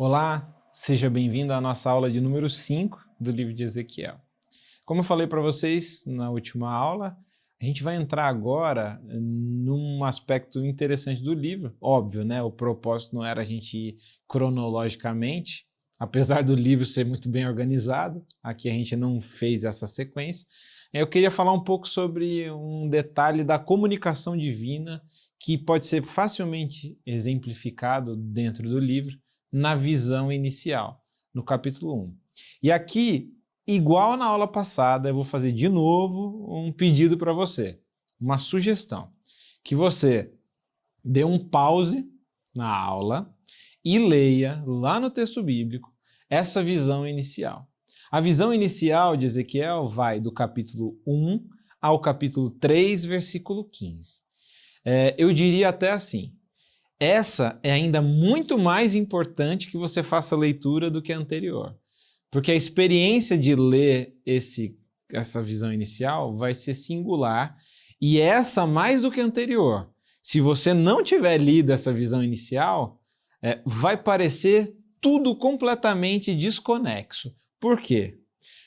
Olá, seja bem-vindo à nossa aula de número 5 do livro de Ezequiel. Como eu falei para vocês na última aula, a gente vai entrar agora num aspecto interessante do livro. Óbvio, né? O propósito não era a gente ir cronologicamente, apesar do livro ser muito bem organizado, aqui a gente não fez essa sequência. Eu queria falar um pouco sobre um detalhe da comunicação divina que pode ser facilmente exemplificado dentro do livro, na visão inicial, no capítulo 1. E aqui, igual na aula passada, eu vou fazer de novo um pedido para você, uma sugestão, que você dê um pause na aula e leia lá no texto bíblico essa visão inicial. A visão inicial de Ezequiel vai do capítulo 1 ao capítulo 3, versículo 15. Eu diria até assim: essa é ainda muito mais importante que você faça a leitura do que a anterior, porque a experiência de ler essa visão inicial vai ser singular, e essa mais do que a anterior. Se você não tiver lido essa visão inicial, vai parecer tudo completamente desconexo. Por quê?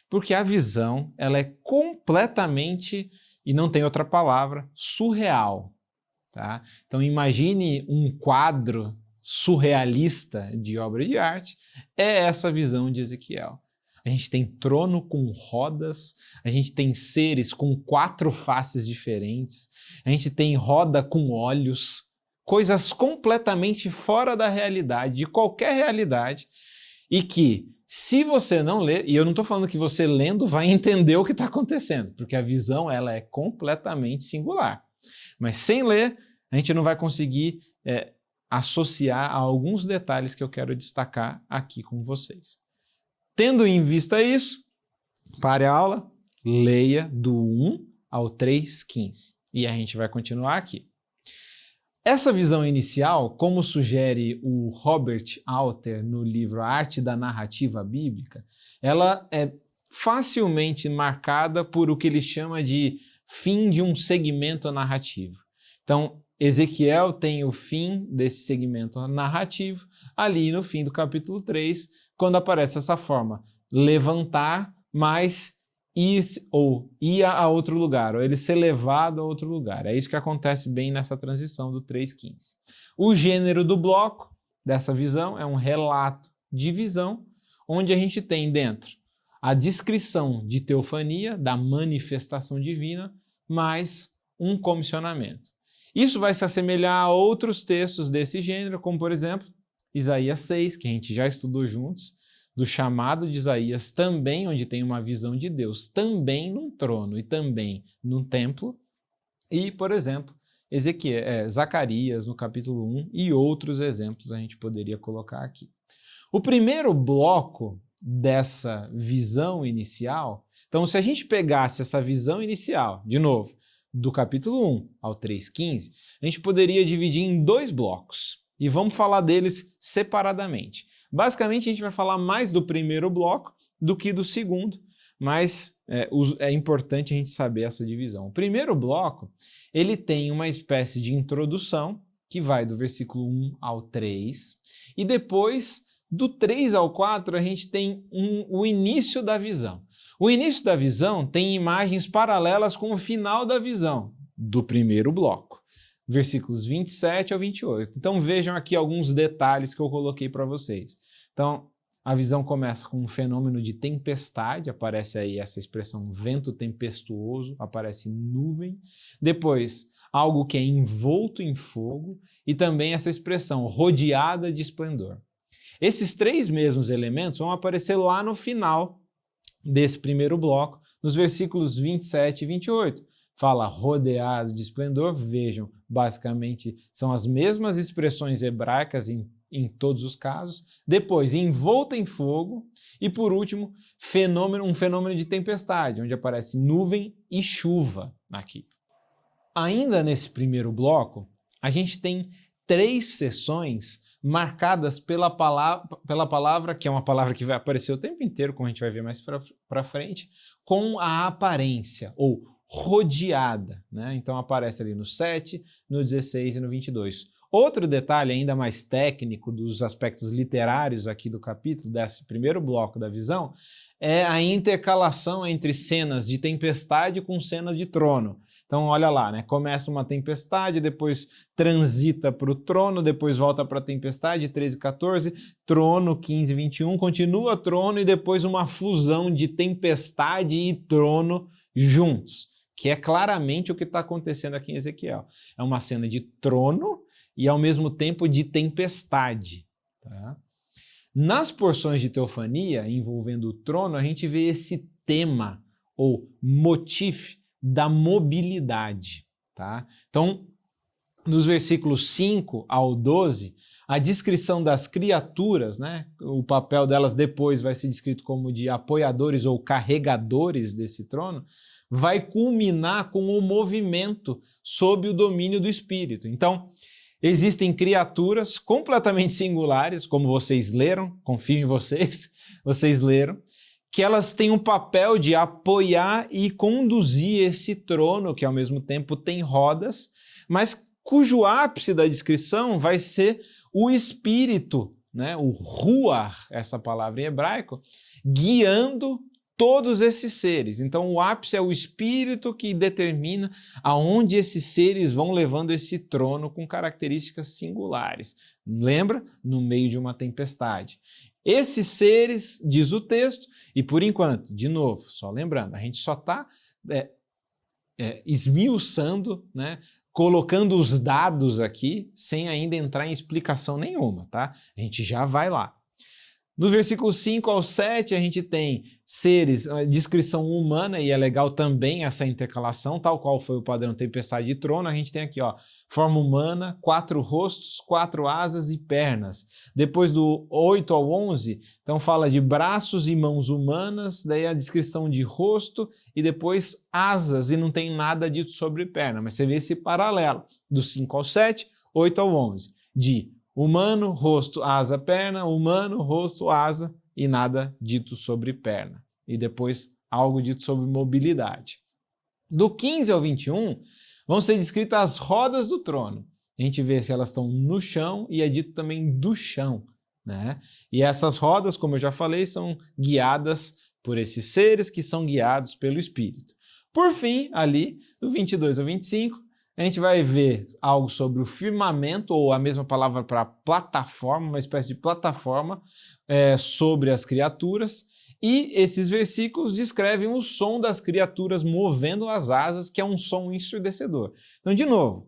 Porque a visão ela é completamente, e não tem outra palavra, surreal. Tá? Então imagine um quadro surrealista de obra de arte, é essa visão de Ezequiel. A gente tem trono com rodas, a gente tem seres com 4 faces diferentes, a gente tem roda com olhos, coisas completamente fora da realidade, de qualquer realidade, e que, se você não ler, e eu não estou falando que você lendo vai entender o que está acontecendo, porque a visão ela é completamente singular. Mas sem ler, a gente não vai conseguir associar a alguns detalhes que eu quero destacar aqui com vocês. Tendo em vista isso, pare a aula, leia do 1 ao 3:15. E a gente vai continuar aqui. Essa visão inicial, como sugere o Robert Alter no livro A Arte da Narrativa Bíblica, ela é facilmente marcada por o que ele chama de fim de um segmento narrativo. Então, Ezequiel tem o fim desse segmento narrativo ali no fim do capítulo 3, quando aparece essa forma: levantar, mas ir a outro lugar, ou ele ser levado a outro lugar. É isso que acontece bem nessa transição do 3:15. O gênero do bloco dessa visão é um relato de visão, onde a gente tem dentro a descrição de teofania, da manifestação divina, mais um comissionamento. Isso vai se assemelhar a outros textos desse gênero, como por exemplo, Isaías 6, que a gente já estudou juntos, do chamado de Isaías também, onde tem uma visão de Deus, também num trono e também num templo, e, por exemplo, Zacarias no capítulo 1 e outros exemplos a gente poderia colocar aqui. O primeiro bloco dessa visão inicial, então se a gente pegasse essa visão inicial, de novo, do capítulo 1 ao 3:15, a gente poderia dividir em 2 blocos e vamos falar deles separadamente. Basicamente, a gente vai falar mais do primeiro bloco do que do segundo, mas é importante a gente saber essa divisão. O primeiro bloco, ele tem uma espécie de introdução que vai do versículo 1 ao 3, e depois do 3 ao 4 a gente tem o início da visão. O início da visão tem imagens paralelas com o final da visão do primeiro bloco, versículos 27 ao 28. Então vejam aqui alguns detalhes que eu coloquei para vocês. Então, a visão começa com um fenômeno de tempestade, aparece aí essa expressão vento tempestuoso, aparece nuvem. Depois, algo que é envolto em fogo e também essa expressão rodeada de esplendor. Esses 3 mesmos elementos vão aparecer lá no final desse primeiro bloco, nos versículos 27 e 28. Fala rodeado de esplendor, vejam, basicamente são as mesmas expressões hebraicas em todos os casos. Depois, envolta em fogo. E por último, um fenômeno de tempestade, onde aparece nuvem e chuva aqui. Ainda nesse primeiro bloco, a gente tem 3 seções marcadas pela palavra, que é uma palavra que vai aparecer o tempo inteiro, como a gente vai ver mais para frente, com a aparência, ou rodeada, né? Então aparece ali no 7, no 16 e no 22. Outro detalhe ainda mais técnico dos aspectos literários aqui do capítulo, desse primeiro bloco da visão, é a intercalação entre cenas de tempestade com cenas de trono. Então, olha lá, né? Começa uma tempestade, depois transita para o trono, depois volta para a tempestade, 13 e 14, trono, 15 e 21, continua trono e depois uma fusão de tempestade e trono juntos, que é claramente o que está acontecendo aqui em Ezequiel. É uma cena de trono e, ao mesmo tempo, de tempestade. Tá? Nas porções de teofania envolvendo o trono, a gente vê esse tema, ou motif, da mobilidade. Tá? Então, nos versículos 5 ao 12, a descrição das criaturas, né, o papel delas depois vai ser descrito como de apoiadores ou carregadores desse trono, vai culminar com o movimento sob o domínio do Espírito. Então, existem criaturas completamente singulares, como vocês leram, confio em vocês, vocês leram, que elas têm um papel de apoiar e conduzir esse trono, que ao mesmo tempo tem rodas, mas cujo ápice da descrição vai ser o Espírito, né? O Ruach, essa palavra em hebraico, guiando todos esses seres. Então o ápice é o Espírito que determina aonde esses seres vão levando esse trono com características singulares. Lembra? No meio de uma tempestade. Esses seres, diz o texto, e por enquanto, de novo, só lembrando, a gente só está esmiuçando, né, colocando os dados aqui, sem ainda entrar em explicação nenhuma, tá? A gente já vai lá. No versículo 5 ao 7, a gente tem seres, descrição humana, e é legal também essa intercalação, tal qual foi o padrão tempestade e trono. A gente tem aqui, ó, forma humana, 4 rostos, 4 asas e pernas. Depois do 8 ao 11, então fala de braços e mãos humanas, daí a descrição de rosto e depois asas, e não tem nada dito sobre perna, mas você vê esse paralelo, do 5 ao 7, 8 ao 11, de humano, rosto, asa, perna, humano, rosto, asa e nada dito sobre perna. E depois algo dito sobre mobilidade. Do 15 ao 21, vão ser descritas as rodas do trono. A gente vê se elas estão no chão e é dito também do chão, né? E essas rodas, como eu já falei, são guiadas por esses seres que são guiados pelo Espírito. Por fim, ali, do 22 ao 25, a gente vai ver algo sobre o firmamento, ou a mesma palavra para plataforma, uma espécie de plataforma sobre as criaturas, e esses versículos descrevem o som das criaturas movendo as asas, que é um som ensurdecedor. Então, de novo,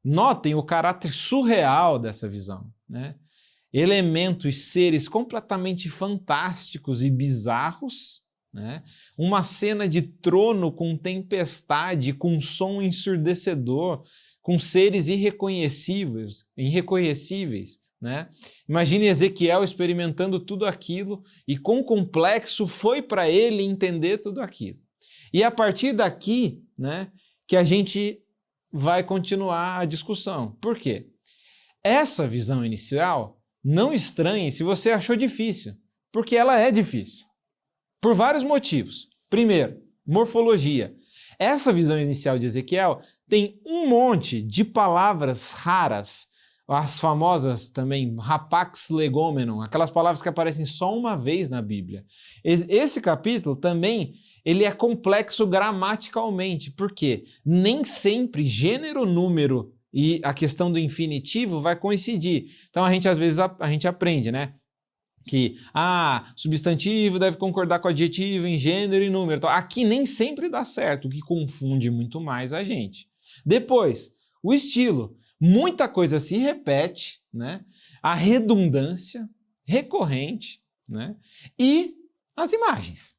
notem o caráter surreal dessa visão, né? Elementos, seres completamente fantásticos e bizarros, né? Uma cena de trono com tempestade, com som ensurdecedor, com seres irreconhecíveis, né? Imagine Ezequiel experimentando tudo aquilo e quão complexo foi para ele entender tudo aquilo. E a partir daqui, né, que a gente vai continuar a discussão. Por quê? Essa visão inicial, não estranhe se você achou difícil, porque ela é difícil. Por vários motivos. Primeiro, morfologia. Essa visão inicial de Ezequiel tem um monte de palavras raras, as famosas também rapax legomenon, aquelas palavras que aparecem só uma vez na Bíblia. Esse capítulo também ele é complexo gramaticalmente, porque nem sempre gênero, número e a questão do infinitivo vai coincidir. Então a gente às vezes a gente aprende, né? Que substantivo deve concordar com adjetivo em gênero e número. Então, aqui nem sempre dá certo, o que confunde muito mais a gente. Depois, o estilo. Muita coisa se repete, né? A redundância recorrente, né? E as imagens.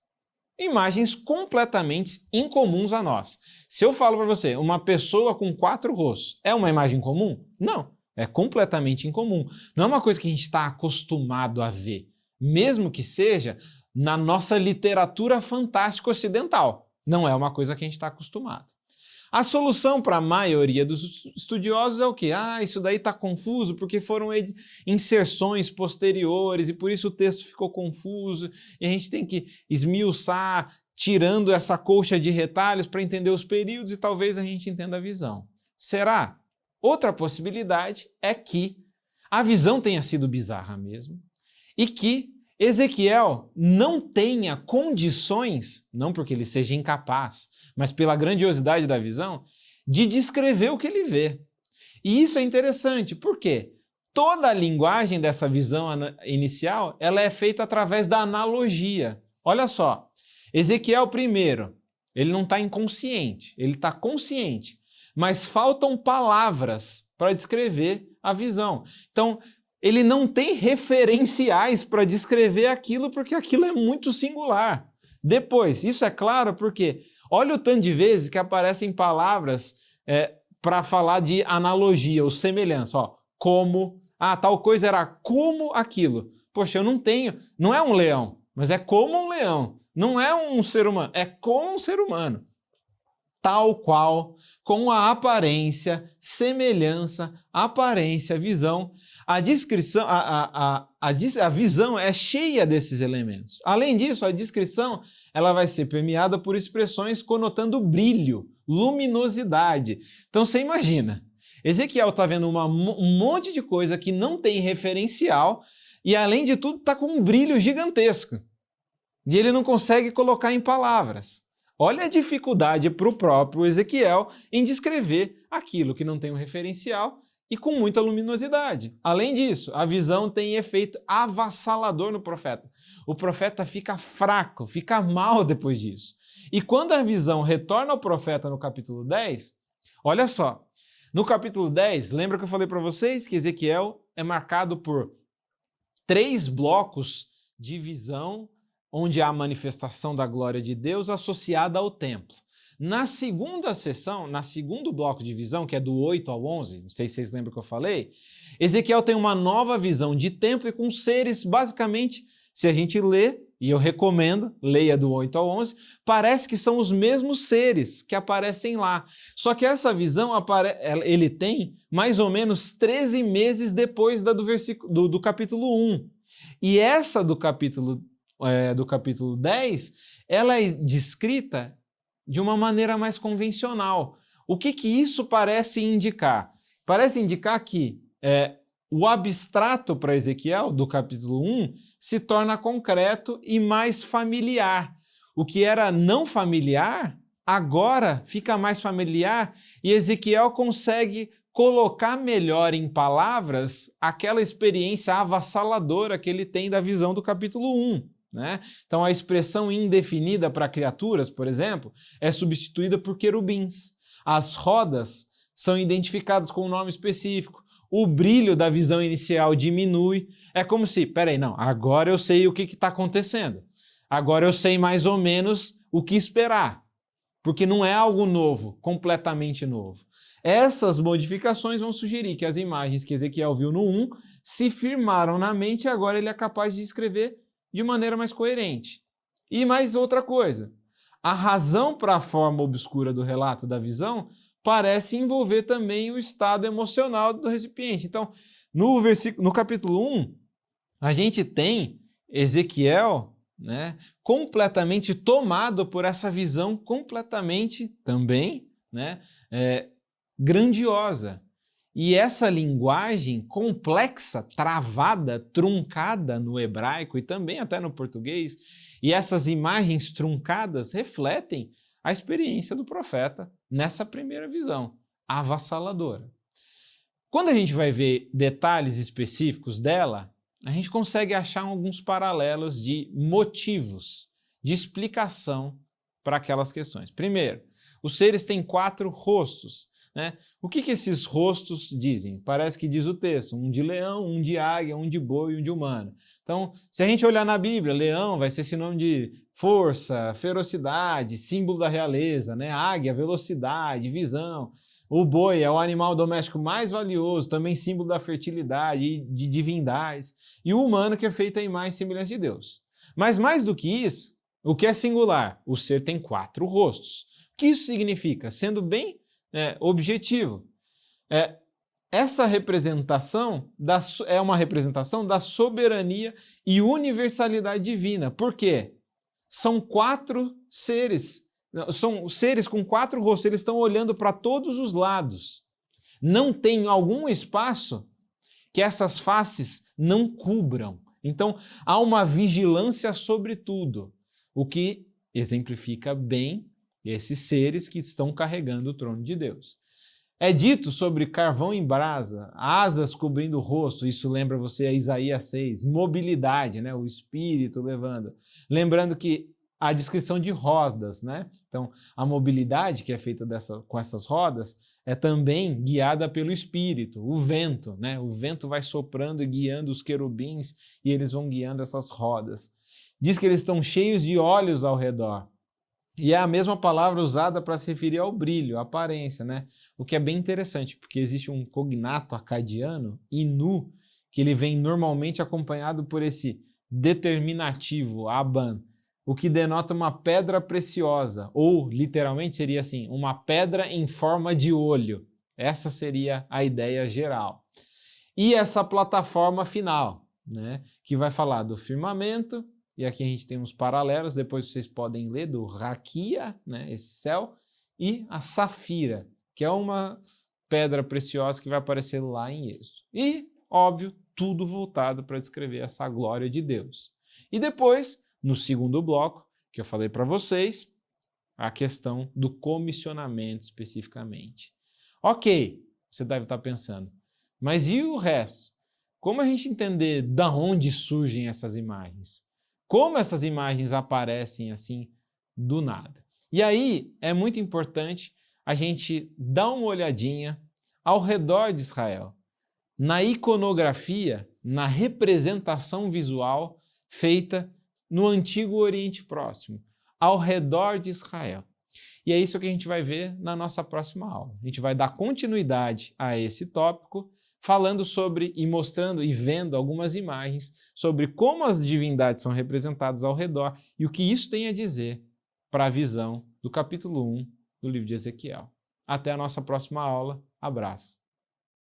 Imagens completamente incomuns a nós. Se eu falo para você, uma pessoa com 4 rostos, é uma imagem comum? Não. É completamente incomum. Não é uma coisa que a gente está acostumado a ver, mesmo que seja na nossa literatura fantástica ocidental. Não é uma coisa que a gente está acostumado. A solução para a maioria dos estudiosos é o quê? Isso daí está confuso porque foram inserções posteriores e por isso o texto ficou confuso e a gente tem que esmiuçar, tirando essa colcha de retalhos para entender os períodos e talvez a gente entenda a visão. Será? Outra possibilidade é que a visão tenha sido bizarra mesmo e que Ezequiel não tenha condições, não porque ele seja incapaz, mas pela grandiosidade da visão, de descrever o que ele vê. E isso é interessante, porque toda a linguagem dessa visão inicial, ela é feita através da analogia. Olha só, Ezequiel primeiro, ele não está inconsciente, ele está consciente, mas faltam palavras para descrever a visão. Então, ele não tem referenciais para descrever aquilo, porque aquilo é muito singular. Depois, isso é claro porque olha o tanto de vezes que aparecem palavras para falar de analogia ou semelhança. Ó, como, tal coisa era como aquilo. Poxa, eu não tenho, não é um leão, mas é como um leão. Não é um ser humano, é como um ser humano. Tal qual, com a aparência, semelhança, aparência, visão. A descrição, a visão é cheia desses elementos. Além disso, a descrição ela vai ser permeada por expressões conotando brilho, luminosidade. Então você imagina, Ezequiel está vendo um monte de coisa que não tem referencial e além de tudo está com um brilho gigantesco. E ele não consegue colocar em palavras. Olha a dificuldade para o próprio Ezequiel em descrever aquilo que não tem um referencial e com muita luminosidade. Além disso, a visão tem efeito avassalador no profeta. O profeta fica fraco, fica mal depois disso. E quando a visão retorna ao profeta no capítulo 10, olha só, no capítulo 10, lembra que eu falei para vocês que Ezequiel é marcado por 3 blocos de visão onde há a manifestação da glória de Deus associada ao templo. Na segunda sessão, no segundo bloco de visão, que é do 8 ao 11, não sei se vocês lembram que eu falei, Ezequiel tem uma nova visão de templo e com seres, basicamente, se a gente lê, e eu recomendo, leia do 8 ao 11, parece que são os mesmos seres que aparecem lá. Só que essa visão ele tem mais ou menos 13 meses depois da do capítulo 1. E essa do capítulo 10, ela é descrita de uma maneira mais convencional. O que isso parece indicar? Parece indicar que o abstrato para Ezequiel, do capítulo 1, se torna concreto e mais familiar. O que era não familiar, agora fica mais familiar e Ezequiel consegue colocar melhor em palavras aquela experiência avassaladora que ele tem da visão do capítulo 1. Né? Então, a expressão indefinida para criaturas, por exemplo, é substituída por querubins. As rodas são identificadas com um nome específico. O brilho da visão inicial diminui. É como se, peraí, não, agora eu sei o que está acontecendo. Agora eu sei mais ou menos o que esperar. Porque não é algo novo, completamente novo. Essas modificações vão sugerir que as imagens que Ezequiel viu no 1 se firmaram na mente e agora ele é capaz de escrever de maneira mais coerente. E mais outra coisa, a razão para a forma obscura do relato da visão parece envolver também o estado emocional do recipiente. Então, no capítulo 1, a gente tem Ezequiel, né, completamente tomado por essa visão completamente também, né, grandiosa. E essa linguagem complexa, travada, truncada no hebraico e também até no português, e essas imagens truncadas refletem a experiência do profeta nessa primeira visão, avassaladora. Quando a gente vai ver detalhes específicos dela, a gente consegue achar alguns paralelos de motivos, de explicação para aquelas questões. Primeiro, os seres têm 4 rostos. Né? O que esses rostos dizem? Parece que diz o texto, um de leão, um de águia, um de boi e um de humano. Então, se a gente olhar na Bíblia, leão vai ser sinônimo de força, ferocidade, símbolo da realeza, né? Águia, velocidade, visão. O boi é o animal doméstico mais valioso, também símbolo da fertilidade e de divindades. E o humano que é feito à imagem e semelhança de Deus. Mas mais do que isso, o que é singular? O ser tem 4 rostos. O que isso significa? Sendo bem objetivo. Essa representação é uma representação da soberania e universalidade divina. Por quê? São 4 seres, são seres com 4 rostos, eles estão olhando para todos os lados. não tem algum espaço que essas faces não cubram. Então, há uma vigilância sobre tudo, o que exemplifica bem esses seres que estão carregando o trono de Deus. É dito sobre carvão em brasa, asas cobrindo o rosto, isso lembra você a Isaías 6, mobilidade, né? O espírito levando. Lembrando que a descrição de rodas, né? Então, a mobilidade que é feita com essas rodas é também guiada pelo espírito, o vento, né? O vento vai soprando e guiando os querubins e eles vão guiando essas rodas. Diz que eles estão cheios de olhos ao redor. E é a mesma palavra usada para se referir ao brilho, à aparência, né? O que é bem interessante, porque existe um cognato acadiano, inu, que ele vem normalmente acompanhado por esse determinativo, aban, o que denota uma pedra preciosa, ou literalmente seria assim, uma pedra em forma de olho. Essa seria a ideia geral. E essa plataforma final, né? Que vai falar do firmamento. E aqui a gente tem uns paralelos, depois vocês podem ler do raquia, né, esse céu, e a safira, que é uma pedra preciosa que vai aparecer lá em Êxodo. E, óbvio, tudo voltado para descrever essa glória de Deus. E depois, no segundo bloco, que eu falei para vocês, a questão do comissionamento especificamente. Ok, você deve estar pensando, mas e o resto? Como a gente entender de onde surgem essas imagens? Como essas imagens aparecem assim do nada? E aí é muito importante a gente dar uma olhadinha ao redor de Israel, na iconografia, na representação visual feita no Antigo Oriente Próximo, ao redor de Israel. E é isso que a gente vai ver na nossa próxima aula. A gente vai dar continuidade a esse tópico, falando sobre e mostrando e vendo algumas imagens sobre como as divindades são representadas ao redor e o que isso tem a dizer para a visão do capítulo 1 do livro de Ezequiel. Até a nossa próxima aula. Abraço.